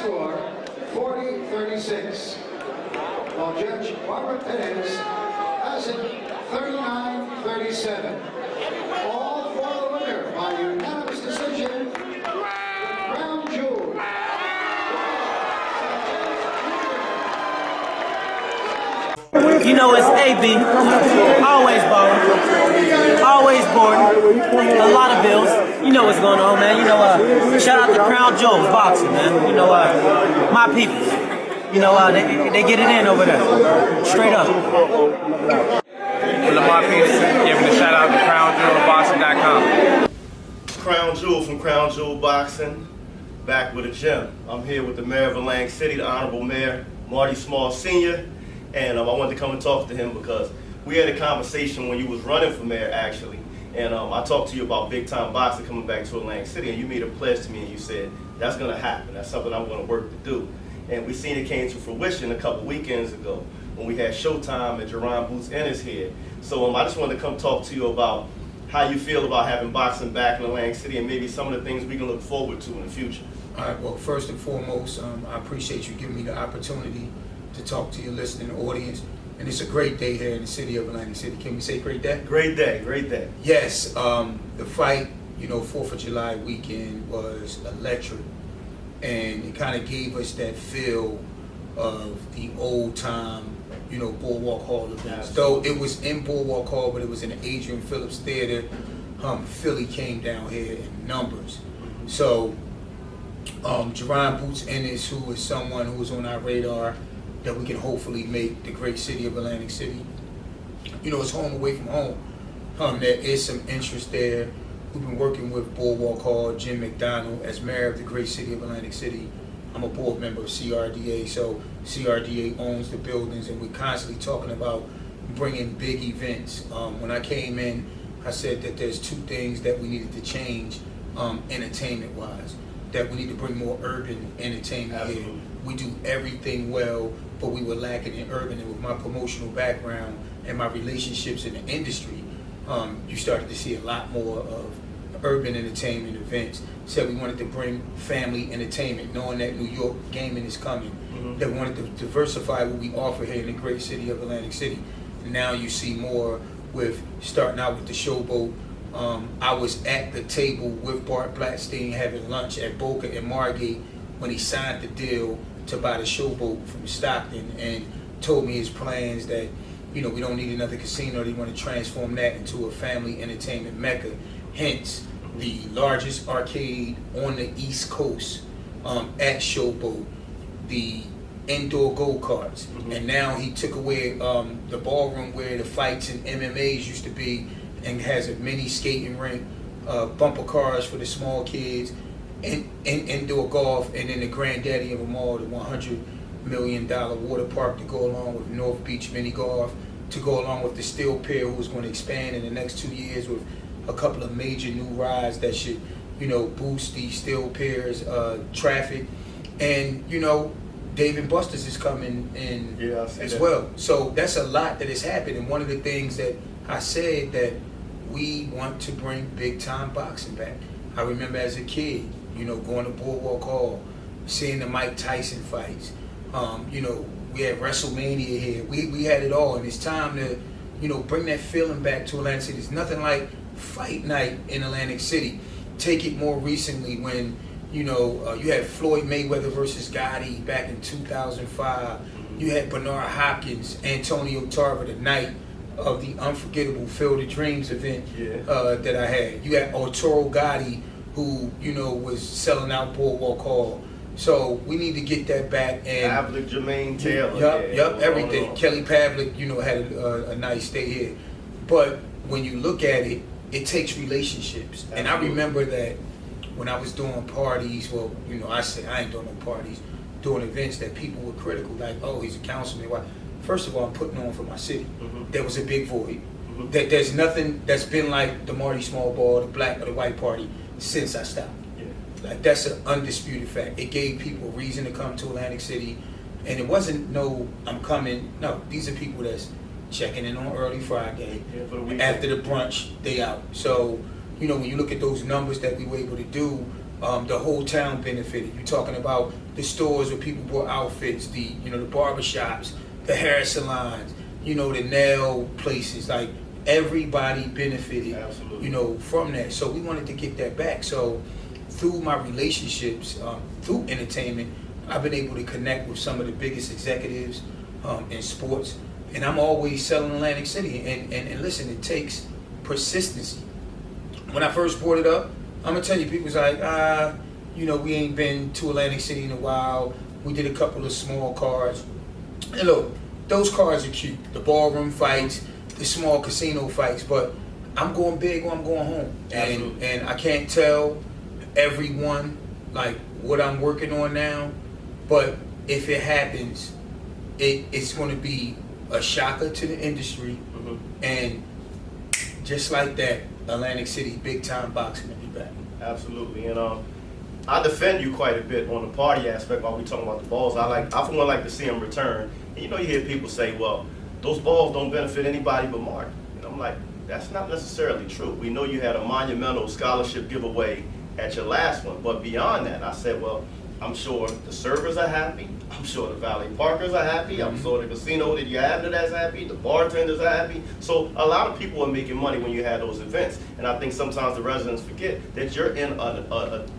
score 40-36. While Judge Barbara Perez has it 39-37. All for the winner by unanimous decision, the crown jewel. You know it's AB, always balling, always boarding, a lot of bills. You know what's going on, man. You know, shout out to Crown Jewels Boxing, man. You know, my people. You know, they get it in over there, straight up. Lamar Peterson giving a shout out to CrownJewelBoxing.com. Crown Jewel from Crown Jewel Boxing, back with a gem. I'm here with the Mayor of Atlantic City, the Honorable Mayor Marty Small Sr., and I wanted to come and talk to him because we had a conversation when you was running for mayor, actually, and I talked to you about big time boxing coming back to Atlantic City, and you made a pledge to me, and you said that's going to happen. That's something I'm going to work to do. And we seen it came to fruition a couple weekends ago when we had Showtime and jaronennis here. So I just wanted to come talk to you about how you feel about having boxing back in Atlantic City and maybe some of the things we can look forward to in the future. All right, well, first and foremost, I appreciate you giving me the opportunity to talk to your listening audience. And it's a great day here in the city of Atlantic City. Can we say great day? Great day, great day. Yes, the fight, 4th of July weekend was electric. And it kind of gave us that feel of the old time, Boardwalk Hall events. Though it was in Boardwalk Hall, but it was in the Adrian Phillips Theater. Philly came down here in numbers. So, jaronennis, who is someone who is on our radar, that we can hopefully make the great city of Atlantic City. It's home away from home. There is some interest there. We've been working with Boardwalk Hall, Jim McDonald, as mayor of the great city of Atlantic City. I'm a board member of CRDA, so CRDA owns the buildings, and we're constantly talking about bringing big events. When I came in, I said that there's two things that we needed to change entertainment-wise, that we need to bring more urban entertainment here. We do everything well, but we were lacking in urban, and with my promotional background and my relationships in the industry, you started to see a lot more of urban entertainment events. Said we wanted to bring family entertainment, knowing that New York gaming is coming. That we wanted to diversify what we offer here in the great city of Atlantic City. And now you see more with starting out with the Showboat. I was at the table with Bart Blackstein having lunch at Boca and Margate when he signed the deal to buy the Showboat from Stockton, and told me his plans that we don't need another casino. They want to transform that into a family entertainment mecca. Hence, the largest arcade on the East Coast at Showboat, the indoor go-karts. And now he took away the ballroom where the fights and MMAs used to be, and has a mini skating rink, bumper cars for the small kids, and indoor golf, and then the granddaddy of them all, the $100 million water park to go along with North Beach mini golf, to go along with the Steel Pier, who's going to expand in the next 2 years with a couple of major new rides that should, boost the Steel Pier's traffic. And, Dave & Buster's is coming in as well. So that's a lot that has happened. And one of the things that I said, that we want to bring big time boxing back. I remember as a kid, going to Boardwalk Hall, seeing the Mike Tyson fights. We had WrestleMania here. We had it all, and it's time to, bring that feeling back to Atlantic City. It's nothing like fight night in Atlantic City. Take it more recently when, you had Floyd Mayweather versus Gotti back in 2005. You had Bernard Hopkins, Antonio Tarver, the night of the unforgettable Field of Dreams event that I had. You had Arturo Gotti, who, was selling out Boardwalk Hall. So we need to get that back. And Pavlik, Jermaine Taylor. Yep, everything. Kelly Pavlik, had a nice stay here. But when you look at it, it takes relationships. Absolutely. And I remember that when I was doing parties, I say I ain't doing no parties, doing events, that people were critical, like, oh, he's a councilman. Why? First of all, I'm putting on for my city. There was a big void. There's nothing that's been like the Marty Small Ball, the Black or the White Party since I stopped. Like, that's an undisputed fact. It gave people reason to come to Atlantic City, and it wasn't no, I'm coming. No, these are people that's checking in on early Friday. After the brunch, they out. So, when you look at those numbers that we were able to do, The whole town benefited. You're talking about the stores where people bought outfits, the barber shops, the hair salons, the nail places. Like everybody benefited, Absolutely. from that. So we wanted to get that back. So through my relationships, through entertainment, I've been able to connect with some of the biggest executives in sports, and I'm always selling Atlantic City. And listen, it takes persistency. When I first brought it up, I'm gonna tell you, people was like, we ain't been to Atlantic City in a while. We did a couple of small cards. And look, those cards are cute. The ballroom fights, the small casino fights, but I'm going big or I'm going home. And I can't tell everyone like what I'm working on now, but if it happens, it's going to be a shocker to the industry. And just like that, Atlantic City big time boxing will be back. Absolutely. And I defend you quite a bit on the party aspect while we talking about the balls. I for one like to see them return. And you hear people say, well, those balls don't benefit anybody but Marty. And I'm like, that's not necessarily true. We know you had a monumental scholarship giveaway at your last one, but beyond that, I said, well, I'm sure the servers are happy. I'm sure the valet parkers are happy. I'm sure the casino that you have that's happy. The bartenders are happy. So a lot of people are making money when you have those events. And I think sometimes the residents forget that you're in an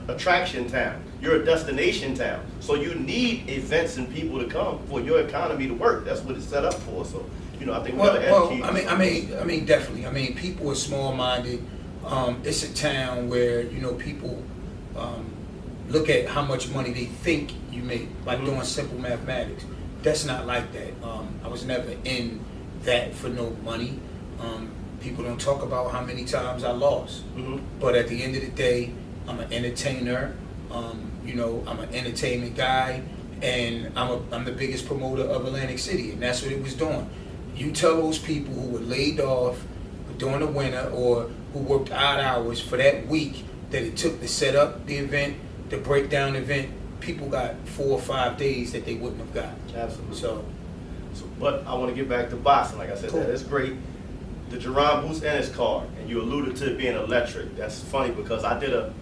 attraction town. You're a destination town. So you need events and people to come for your economy to work. That's what it's set up for. So, I think we got to educate. I mean, definitely. People are small-minded. It's a town where, people look at how much money they think you make by doing simple mathematics. That's not like that. I was never in that for no money. People don't talk about how many times I lost. But at the end of the day, I'm an entertainer. I'm an entertainment guy, and I'm the biggest promoter of Atlantic City, and that's what it was doing. You tell those people who were laid off during the winter or who worked odd hours for that week that it took to set up the event, the breakdown event, people got 4 or 5 days that they wouldn't have got. Absolutely. So, but I want to get back to boxing. Like I said, that is great. The jaronennis card, and you alluded to it being electric. That's funny because I did a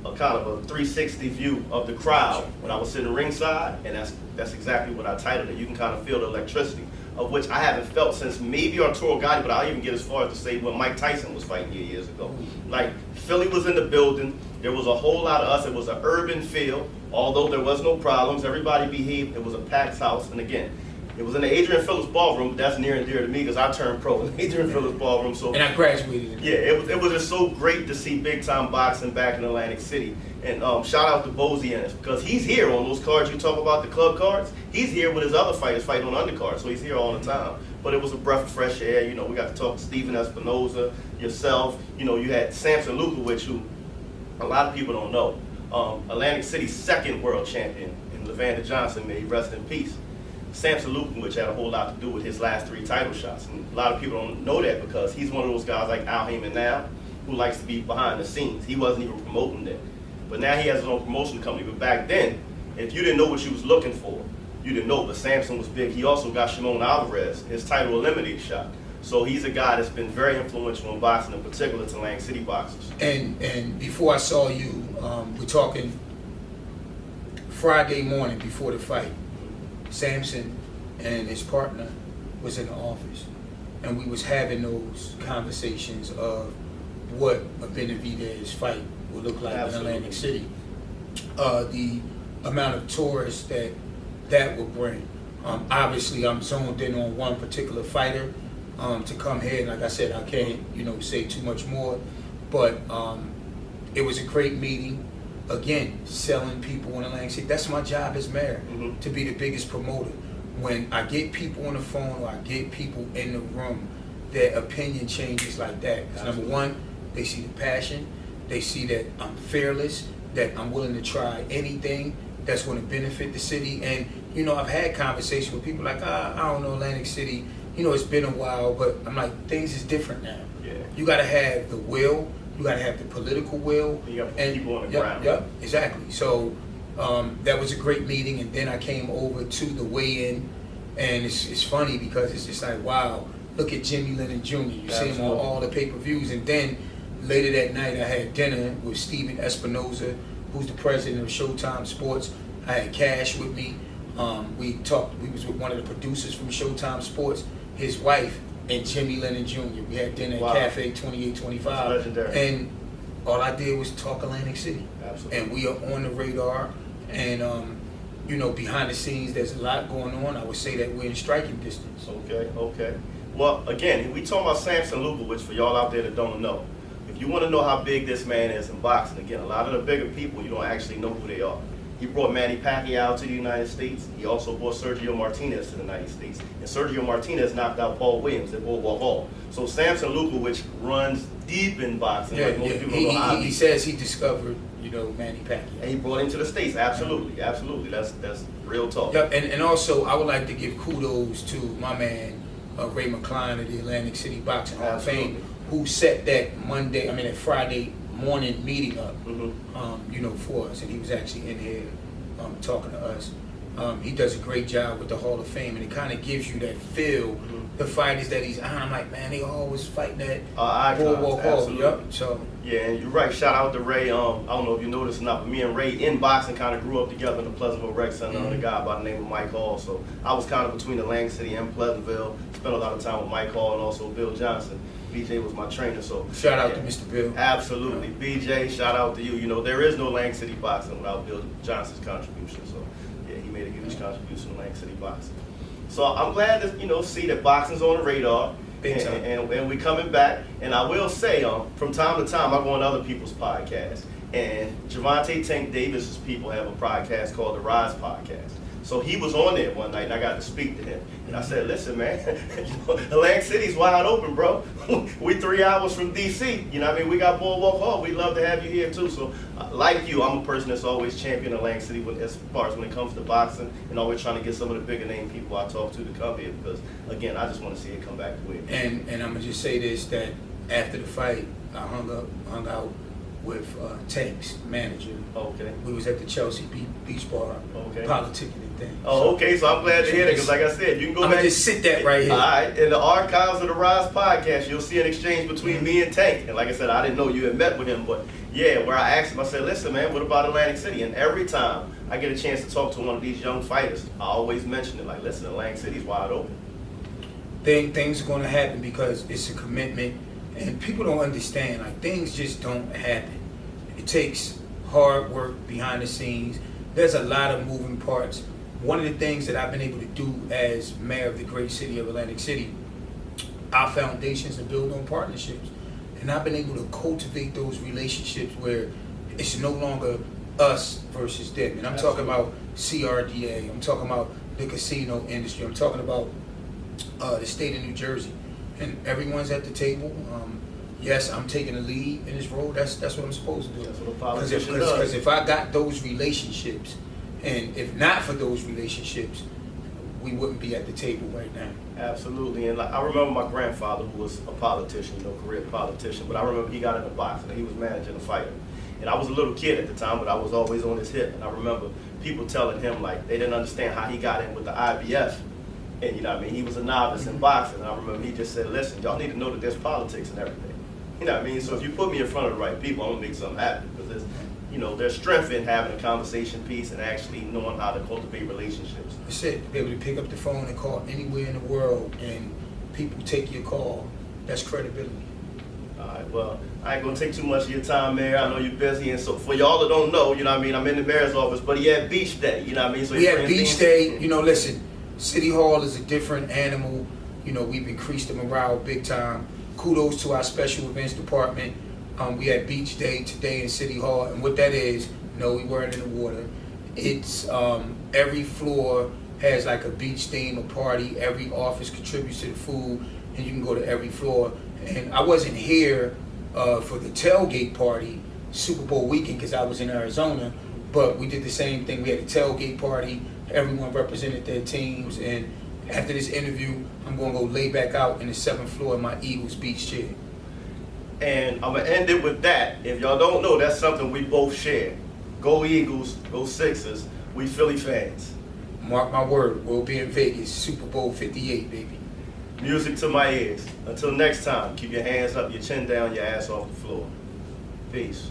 kind of a 360 view of the crowd when I was sitting ringside, and that's exactly what I titled it. You can kind of feel the electricity, of which I haven't felt since maybe Arturo Gotti, but I'll even get as far as to say when Mike Tyson was fighting here years ago. Like, Philly was in the building. There was a whole lot of us. It was an urban feel. Although there was no problems, everybody behaved. It was a packed house. And again, it was in the Adrian Phillips Ballroom. But that's near and dear to me because I turned pro in the Adrian Phillips Ballroom. So, and I graduated. Yeah, it was just so great to see big time boxing back in Atlantic City. And shout out to jaronennis because he's here on those cards you talk about, the club cards. He's here with his other fighters fighting on undercards, so he's here all the time. But it was a breath of fresh air. We got to talk to Stephen Espinoza, yourself. You had Samson Luger, which a lot of people don't know. Atlantic City's second world champion, and Levander Johnson, may he rest in peace. Samson Luger, which had a whole lot to do with his last 3 title shots. And a lot of people don't know that because he's one of those guys like Al Heyman now, who likes to be behind the scenes. He wasn't even promoting that. But now he has his own promotion company. But back then, if you didn't know what you was looking for, you didn't know. But Samson was big. He also got Shimon Alvarez, his title eliminated shot. So he's a guy that's been very influential in boxing, in particular to Atlantic City boxers. And before I saw you, we're talking Friday morning before the fight. Samson and his partner was in the office, and we was having those conversations of what a Benavidez fight would look like in Atlantic City. The amount of tourists that would bring. Obviously, I'm zoned in on one particular fighter to come here. Like I said, I can't say too much more, but it was a great meeting. Again, selling people in Atlantic City. That's my job as mayor, to be the biggest promoter. When I get people on the phone or I get people in the room, their opinion changes like that. Number one, they see the passion. They see that I'm fearless, that I'm willing to try anything that's going to benefit the city. And, I've had conversations with people like, I don't know, Atlantic City, it's been a while, but I'm like, things is different now. Yeah. You got to have the will. You got to have the political will. You got to put people on the ground. Yep, exactly. So that was a great meeting, and then I came over to the weigh-in, and it's funny because it's just like, wow, look at Jimmy Lennon Jr. You see him on all the pay-per-views, and then later that night I had dinner with Stephen Espinoza, who's the president of Showtime Sports. I had Cash with me. We was with one of the producers from Showtime Sports, his wife, and Jimmy Lennon Jr. We had dinner at Cafe 2825. Legendary. And all I did was talk Atlantic City. Absolutely. And we are on the radar. And, you know, behind the scenes, there's a lot going on. I would say that we're in striking distance. Okay. Well, again, we talking about Samson Luger, which for y'all out there that don't know, if you want to know how big this man is in boxing, again, a lot of the bigger people, you don't actually know who they are. He brought Manny Pacquiao to the United States. He also brought Sergio Martinez to the United States. And Sergio Martinez knocked out Paul Williams at Boardwalk Hall. So Samson Luger, which runs deep in boxing, like most people don't know how he says he discovered, you know, Manny Pacquiao. And he brought him to the States. Absolutely. That's real talk. Yep, and also I would like to give kudos to my man, Ray McCline of the Atlantic City Boxing Hall of Fame, who set that Friday morning meeting up, you know, for us, and he was actually in here talking to us. He does a great job with the Hall of Fame, and it kind of gives you that feel. The fighters that he's on, I'm like, man, they always fighting that Boardwalk Hall. Yep. So yeah, and you're right. Shout out to Ray. I don't know if you noticed or not, but me and Ray in boxing kind of grew up together in the Pleasantville Rec Center under a guy by the name of Mike Hall. So I was kind of between Atlantic City and Pleasantville. Spent a lot of time with Mike Hall and also Bill Johnson. BJ was my trainer, so shout out to Mr. Bill. Absolutely, BJ. Shout out to you. You know, there is no Atlantic City boxing without Bill Johnson's contribution. So yeah, he made a huge contribution to Atlantic City boxing. So I'm glad to see that boxing's on the radar, and we coming back. And I will say, from time to time, I go on other people's podcasts, and Javante Tank Davis's people have a podcast called the Rise Podcast. So he was on there one night, and I got to speak to him. And I said, listen, man, Atlantic City's wide open, bro. We 3 hours from D.C. You know what I mean? We got Boardwalk Hall. We'd love to have you here, too. So like you, I'm a person that's always championed Atlantic City as far as when it comes to boxing, and always trying to get some of the bigger name people I talk to come here because, again, I just want to see it come back to it. And I'm going to just say this, that after the fight, I hung out with Tank's manager. Okay. We was at the Chelsea Beach Bar, politicking and things. Oh, okay. So I'm glad to hear that because, like I said, you can go back. I'm just sit that right here. All right. In the archives of the Rise Podcast, you'll see an exchange between me and Tank. And like I said, I didn't know you had met with him, but yeah, where I asked him, I said, listen, man, what about Atlantic City? And every time I get a chance to talk to one of these young fighters, I always mention it. Like, listen, Atlantic City's wide open. Things are going to happen because it's a commitment, and people don't understand. Like, things just don't happen. It takes hard work behind the scenes. There's a lot of moving parts. One of the things that I've been able to do as mayor of the great city of Atlantic City, our foundations are built on partnerships. And I've been able to cultivate those relationships where it's no longer us versus them. And I'm talking about CRDA, I'm talking about the casino industry, I'm talking about the state of New Jersey. And everyone's at the table. Yes, I'm taking the lead in this role. That's what I'm supposed to do. That's what a politician does. Because if I got those relationships, and if not for those relationships, we wouldn't be at the table right now. Absolutely. And I remember my grandfather, who was a politician, career politician, but I remember he got into boxing and he was managing a fighter. And I was a little kid at the time, but I was always on his hip. And I remember people telling him, like, they didn't understand how he got in with the IBF. And, you know what I mean, he was a novice in boxing. And I remember he just said, listen, y'all need to know that there's politics and everything. You know what I mean? So if you put me in front of the right people, I'm going to make something happen. Because there's strength in having a conversation piece and actually knowing how to cultivate relationships. That's it. Be able to pick up the phone and call anywhere in the world and people take your call. That's credibility. All right, well, I ain't going to take too much of your time, Mayor. I know you're busy. And so for y'all that don't know, you know what I mean, I'm in the mayor's office, but he had Beach Day, you know what I mean? So we had Beach Day. Listen, City Hall is a different animal. We've increased the morale big time. Kudos to our special events department. We had Beach Day today in City Hall, and what that is, no, we weren't in the water. It's every floor has like a beach theme, a party. Every office contributes to the food, and you can go to every floor. And I wasn't here for the tailgate party, Super Bowl weekend, because I was in Arizona, but we did the same thing. We had a tailgate party. Everyone represented their teams, and after this interview, I'm going to go lay back out in the 7th floor in my Eagles beach chair. And I'm going to end it with that. If y'all don't know, that's something we both share. Go Eagles, go Sixers. We Philly fans. Mark my word, we'll be in Vegas, Super Bowl 58, baby. Music to my ears. Until next time, keep your hands up, your chin down, your ass off the floor. Peace.